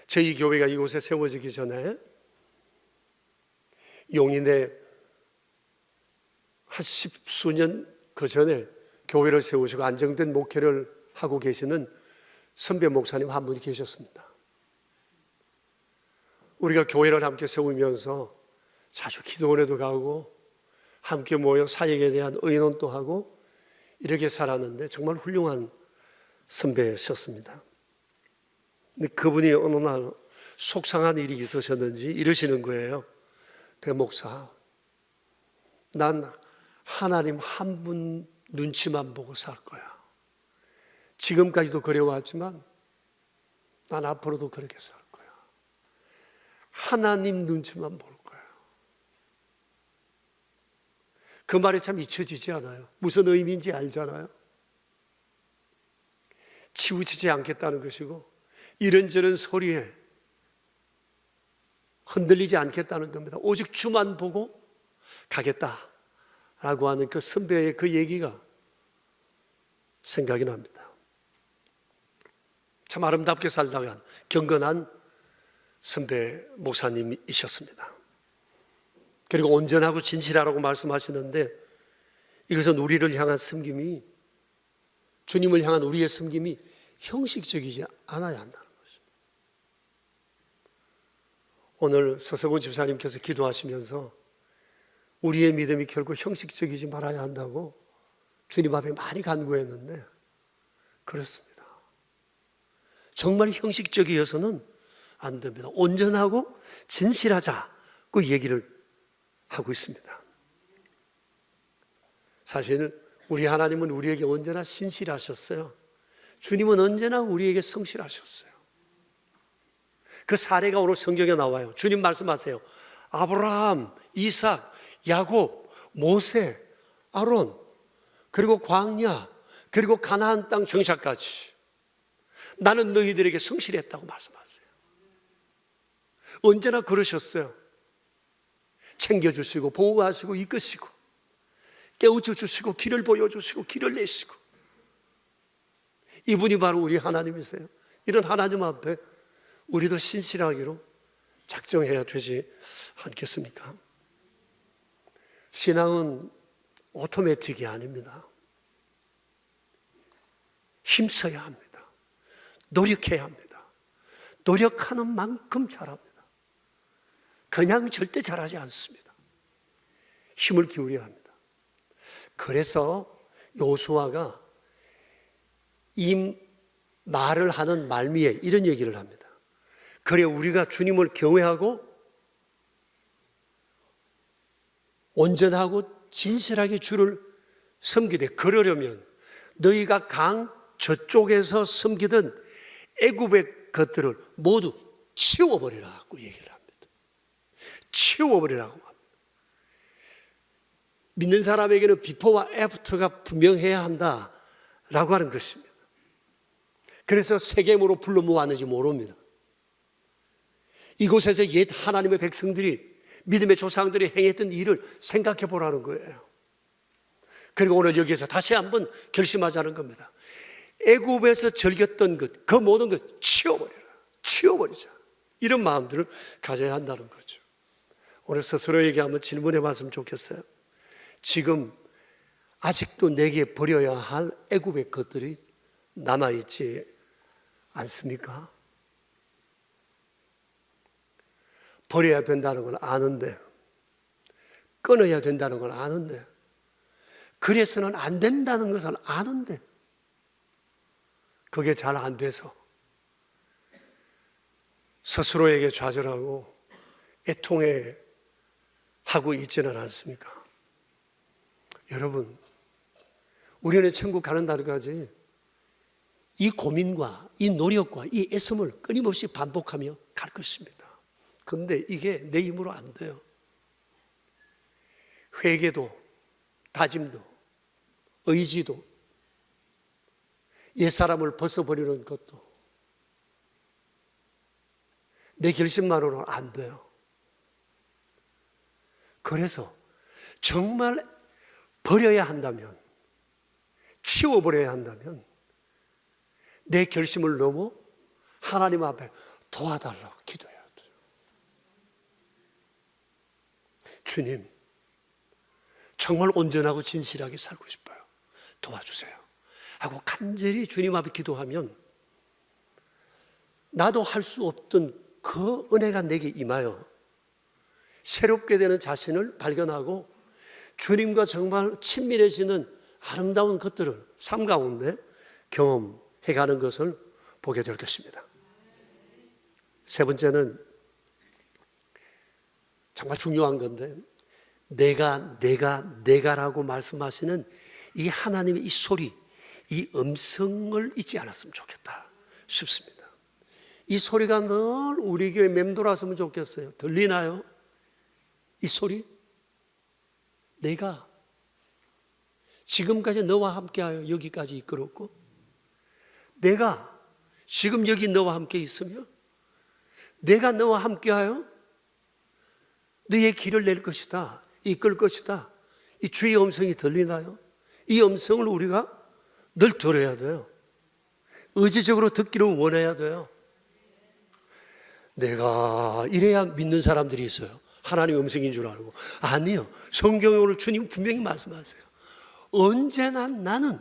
저희 교회가 이곳에 세워지기 전에 용인에 한 십수년 그 전에 교회를 세우시고 안정된 목회를 하고 계시는 선배 목사님 한 분이 계셨습니다. 우리가 교회를 함께 세우면서 자주 기도원에도 가고 함께 모여 사역에 대한 의논도 하고 이렇게 살았는데 정말 훌륭한 선배셨습니다. 근데 그분이 어느 날 속상한 일이 있으셨는지 이러시는 거예요. 대목사, 난 하나님 한 분 눈치만 보고 살 거야. 지금까지도 그래왔지만 난 앞으로도 그렇게 살 거야. 하나님 눈치만 볼 거야. 그 말이 참 잊혀지지 않아요. 무슨 의미인지 알잖아요. 치우치지 않겠다는 것이고 이런저런 소리에 흔들리지 않겠다는 겁니다. 오직 주만 보고 가겠다라고 하는 그 선배의 그 얘기가 생각이 납니다. 참 아름답게 살다간 경건한 선배 목사님이셨습니다. 그리고 온전하고 진실하라고 말씀하시는데 이것은 우리를 향한 섬김이, 주님을 향한 우리의 섬김이 형식적이지 않아야 한다는 것입니다. 오늘 서석훈 집사님께서 기도하시면서 우리의 믿음이 결코 형식적이지 말아야 한다고 주님 앞에 많이 간구했는데 그렇습니다. 정말 형식적이어서는 안 됩니다. 온전하고 진실하자고 얘기를 하고 있습니다. 사실 우리 하나님은 우리에게 언제나 신실하셨어요. 주님은 언제나 우리에게 성실하셨어요. 그 사례가 오늘 성경에 나와요. 주님 말씀하세요. 아브라함, 이삭, 야곱, 모세, 아론, 그리고 광야, 그리고 가나안 땅 정착까지 나는 너희들에게 성실했다고 말씀하세요. 언제나 그러셨어요. 챙겨주시고 보호하시고 이끄시고 깨우쳐주시고 길을 보여주시고 길을 내시고, 이분이 바로 우리 하나님이세요. 이런 하나님 앞에 우리도 신실하기로 작정해야 되지 않겠습니까? 신앙은 오토매틱이 아닙니다. 힘써야 합니다. 노력해야 합니다. 노력하는 만큼 잘합니다. 그냥 절대 잘하지 않습니다. 힘을 기울여야 합니다. 그래서 여호수아가 이 말을 하는 말미에 이런 얘기를 합니다. 그래, 우리가 주님을 경외하고 온전하고 진실하게 주를 섬기되, 그러려면 너희가 강 저쪽에서 섬기던 애굽의 것들을 모두 치워버리라고 얘기를 합니다. 치워버리라고 합니다. 믿는 사람에게는 비포와 애프터가 분명해야 한다라고 하는 것입니다. 그래서 세겜으로 불러 모았는지 모릅니다. 이곳에서 옛 하나님의 백성들이, 믿음의 조상들이 행했던 일을 생각해 보라는 거예요. 그리고 오늘 여기에서 다시 한번 결심하자는 겁니다. 애굽에서 즐겼던 것, 그 모든 것 치워버려라. 치워버리자. 이런 마음들을 가져야 한다는 거죠. 오늘 스스로에게 한번 질문해 봤으면 좋겠어요. 지금 아직도 내게 버려야 할 애굽의 것들이 남아있지 않습니까? 버려야 된다는 걸 아는데, 끊어야 된다는 걸 아는데, 그래서는 안 된다는 것을 아는데, 그게 잘 안 돼서 스스로에게 좌절하고 애통해 하고 있지는 않습니까? 여러분, 우리는 천국 가는 날까지 이 고민과 이 노력과 이 애씀을 끊임없이 반복하며 갈 것입니다. 그런데 이게 내 힘으로 안 돼요. 회개도, 다짐도, 의지도, 옛사람을 벗어버리는 것도 내 결심만으로는 안 돼요. 그래서 정말 버려야 한다면, 치워버려야 한다면 내 결심을 넘어 하나님 앞에 도와달라고 기도해야 돼요. 주님, 정말 온전하고 진실하게 살고 싶어요. 도와주세요. 하고 간절히 주님 앞에 기도하면 나도 할 수 없던 그 은혜가 내게 임하여 새롭게 되는 자신을 발견하고 주님과 정말 친밀해지는 아름다운 것들을 삶 가운데 경험해가는 것을 보게 될 것입니다. 세 번째는 정말 중요한 건데, 내가라고 말씀하시는 이 하나님의 이 소리, 이 음성을 잊지 않았으면 좋겠다 싶습니다. 이 소리가 늘 우리 교회에 맴돌았으면 좋겠어요. 들리나요? 이 소리? 내가 지금까지 너와 함께하여 여기까지 이끌었고, 내가 지금 여기 너와 함께 있으며, 내가 너와 함께하여 너의 길을 낼 것이다, 이끌 것이다. 이 주의 음성이 들리나요? 이 음성을 우리가 늘 들어야 돼요. 의지적으로 듣기를 원해야 돼요. 내가 이래야 믿는 사람들이 있어요. 하나님의 음성인 줄 알고. 아니요. 성경에 오늘 주님 분명히 말씀하세요. 언제나 나는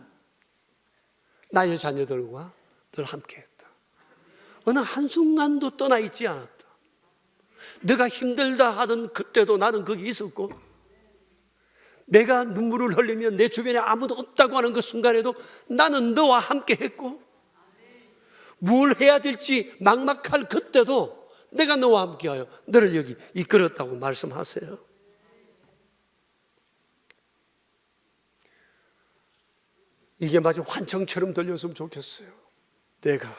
나의 자녀들과 늘 함께했다. 어느 한순간도 떠나 있지 않았다. 내가 힘들다 하던 그때도 나는 거기 있었고, 내가 눈물을 흘리면 내 주변에 아무도 없다고 하는 그 순간에도 나는 너와 함께 했고, 뭘 해야 될지 막막할 그때도 내가 너와 함께하여 너를 여기 이끌었다고 말씀하세요. 이게 마치 환청처럼 들렸으면 좋겠어요. 내가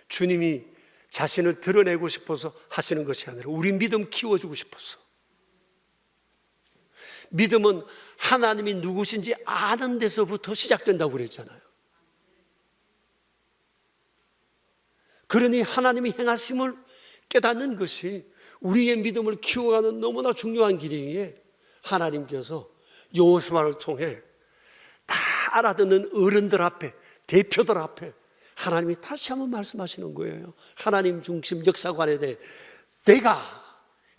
주님이 자신을 드러내고 싶어서 하시는 것이 아니라 우리 믿음 키워주고 싶어서. 믿음은 하나님이 누구신지 아는 데서부터 시작된다고 그랬잖아요. 그러니 하나님이 행하심을 깨닫는 것이 우리의 믿음을 키워가는 너무나 중요한 길이기에 하나님께서 여호수아를 통해 다 알아듣는 어른들 앞에, 대표들 앞에 하나님이 다시 한번 말씀하시는 거예요. 하나님 중심 역사관에 대해 내가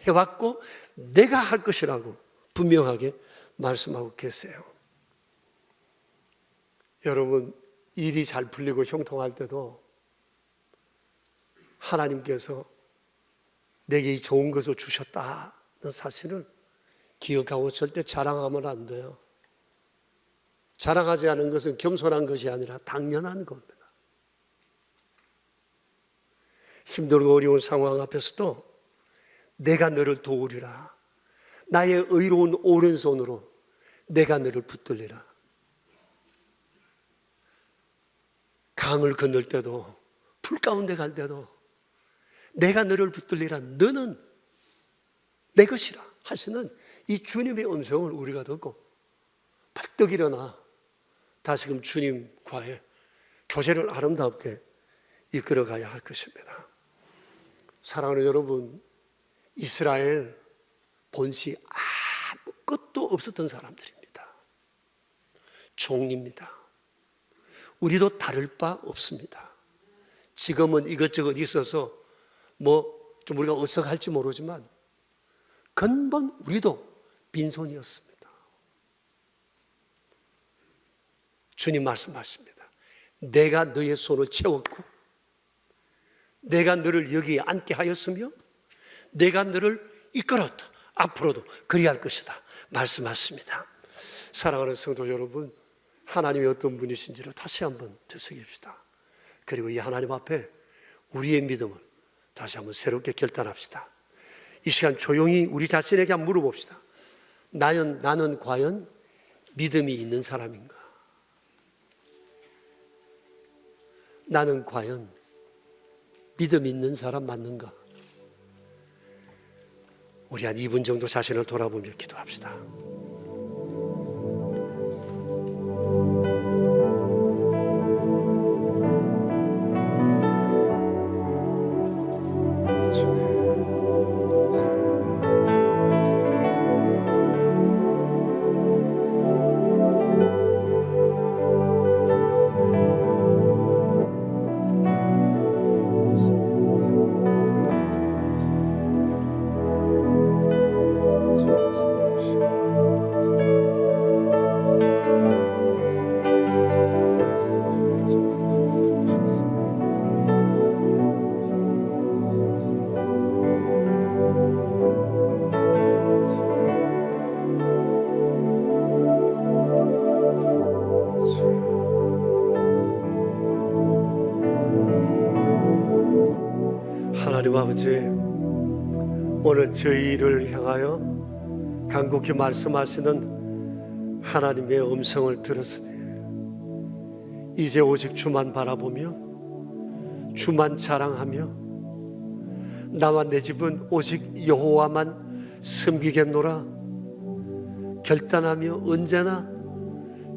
해왔고 내가 할 것이라고 분명하게 말씀하고 계세요. 여러분, 일이 잘 풀리고 형통할 때도 하나님께서 내게 이 좋은 것을 주셨다는 사실을 기억하고 절대 자랑하면 안 돼요. 자랑하지 않은 것은 겸손한 것이 아니라 당연한 겁니다. 힘들고 어려운 상황 앞에서도 내가 너를 도우리라, 나의 의로운 오른손으로 내가 너를 붙들리라. 강을 건널 때도, 풀 가운데 갈 때도 내가 너를 붙들리라, 너는 내 것이라 하시는 이 주님의 음성을 우리가 듣고 벌떡 일어나 다시금 주님과의 교제를 아름답게 이끌어가야 할 것입니다. 사랑하는 여러분, 이스라엘 본시 아무것도 없었던 사람들입니다. 종입니다. 우리도 다를 바 없습니다. 지금은 이것저것 있어서 좀 우리가 어색할지 모르지만 근본 우리도 빈손이었습니다. 주님 말씀하십니다. 내가 너의 손을 채웠고 내가 너를 여기에 앉게 하였으며 내가 너를 이끌었다. 앞으로도 그리할 것이다 말씀하십니다. 사랑하는 성도 여러분, 하나님이 어떤 분이신지를 다시 한번 되새깁시다. 그리고 이 하나님 앞에 우리의 믿음을 다시 한번 새롭게 결단합시다. 이 시간 조용히 우리 자신에게 한번 물어봅시다. 나는 과연 믿음이 있는 사람인가? 나는 과연 믿음 있는 사람 맞는가? 우리 한 2분 정도 자신을 돌아보며 기도합시다. 하나님 아버지, 오늘 저희를 향하여 간곡히 말씀하시는 하나님의 음성을 들었으니 이제 오직 주만 바라보며 주만 자랑하며 나와 내 집은 오직 여호와만 섬기겠노라 결단하며 언제나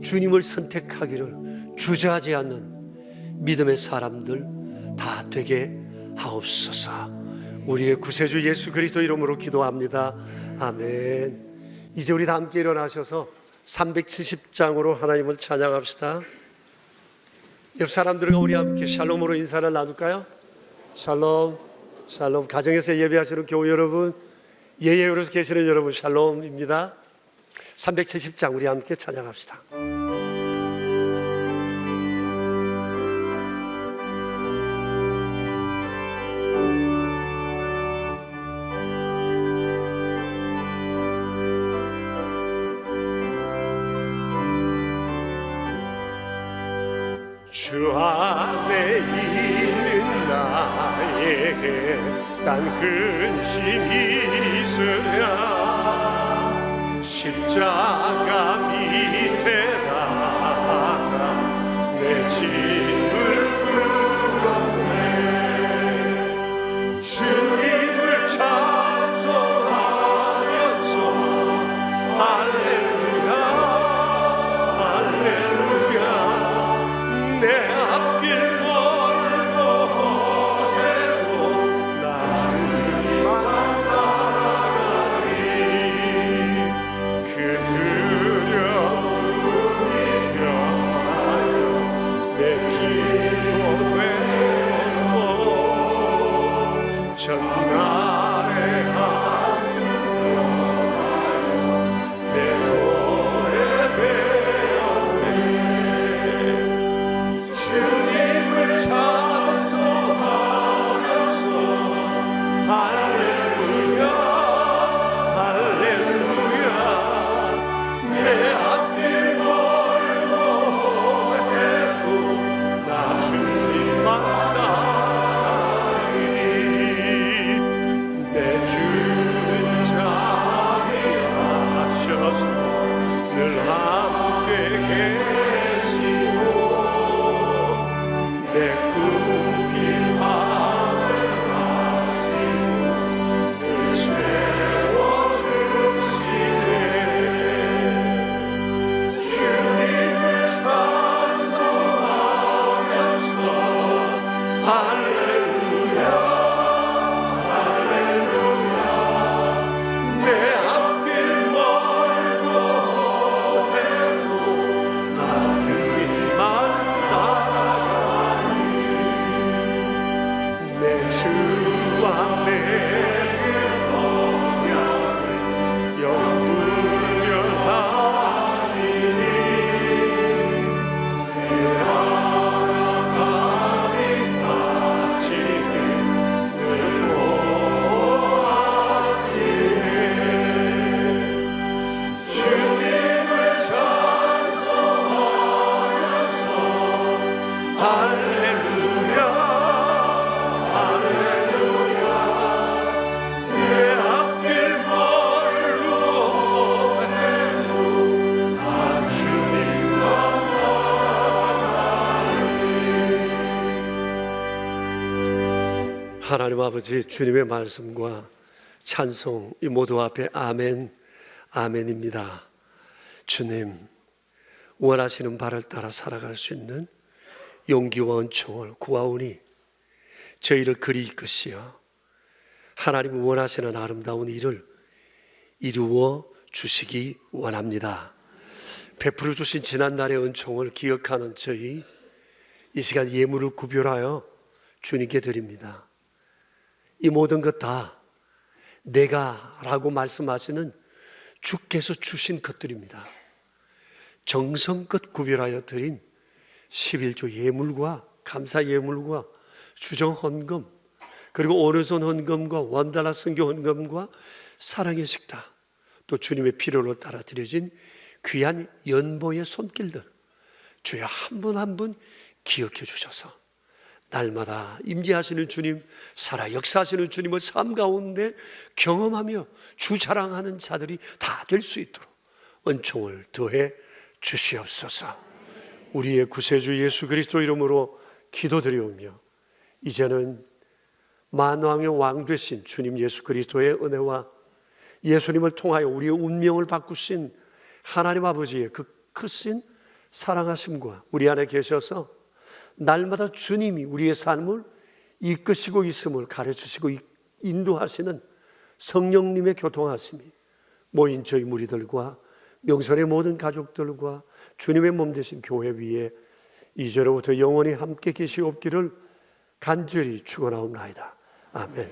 주님을 선택하기를 주저하지 않는 믿음의 사람들 다 되게 하옵소서. 우리의 구세주 예수 그리스도 이름으로 기도합니다. 아멘. 이제 우리 다 함께 일어나셔서 370장으로 하나님을 찬양합시다. 옆 사람들과 우리 함께 샬롬으로 인사를 나눌까요? 샬롬, 샬롬. 가정에서 예배하시는 교우 여러분, 예예로서 계시는 여러분, 샬롬입니다. 370장 우리 함께 찬양합시다. 주 안에 있는 나에게 딴 근심이 있으랴 십자가 밑에 나가 내 짐을 풀었네. 주님을 찬송하면서 할렐루야 할렐루야 내 앞길 멀고 내 기도 되었고 전날의 한숨 전하여 내 노래 배웠네. 주님을 찬송하면서 할렐루야 할렐루야 내 앞길 멀고 해도 나 주님만 따르니 내 주는 자비하셔서 늘 함께 계시고 내 굽힌 밤을 하시고 늘 채워주시네. 주님을 찬송하면서 할렐루야 할렐루야 내 앞길 멀고 해도 나 주님만 따라가니 내 주와 맺은 언약을 영원하시니 내 아름다움이 빠지게 늘 보호하시네. 주님을 찬송하면서 할렐루야 할렐루야 내 앞길 멀고 해도 나 주님만 따라가니. 하나님 아버지, 주님의 말씀과 찬송 이 모두 앞에 아멘 아멘입니다. 주님, 원하시는 바를 따라 살아갈 수 있는 용기와 은총을 구하오니 저희를 그리 이끄시어 하나님 원하시는 아름다운 일을 이루어 주시기 원합니다. 베풀어 주신 지난날의 은총을 기억하는 저희, 이 시간 예물을 구별하여 주님께 드립니다. 이 모든 것 다 내가 라고 말씀하시는 주께서 주신 것들입니다. 정성껏 구별하여 드린 11조 예물과 감사 예물과 주정 헌금, 그리고 오른손 헌금과 원달러 선교 헌금과 사랑의 식탁, 또 주님의 필요로 따라 드려진 귀한 연보의 손길들, 주여 한 분 한 분 기억해 주셔서 날마다 임재하시는 주님, 살아 역사하시는 주님을 삶 가운데 경험하며 주 자랑하는 자들이 다 될 수 있도록 은총을 더해 주시옵소서. 우리의 구세주 예수 그리스도 이름으로 기도드리오며, 이제는 만왕의 왕 되신 주님 예수 그리스도의 은혜와 예수님을 통하여 우리의 운명을 바꾸신 하나님 아버지의 그 크신 사랑하심과 우리 안에 계셔서 날마다 주님이 우리의 삶을 이끄시고 있음을 가르치시고 인도하시는 성령님의 교통하심이 모인 저희 무리들과 명선의 모든 가족들과 주님의 몸 되신 교회 위에 이제로부터 영원히 함께 계시옵기를 간절히 축원하옵나이다. 아멘.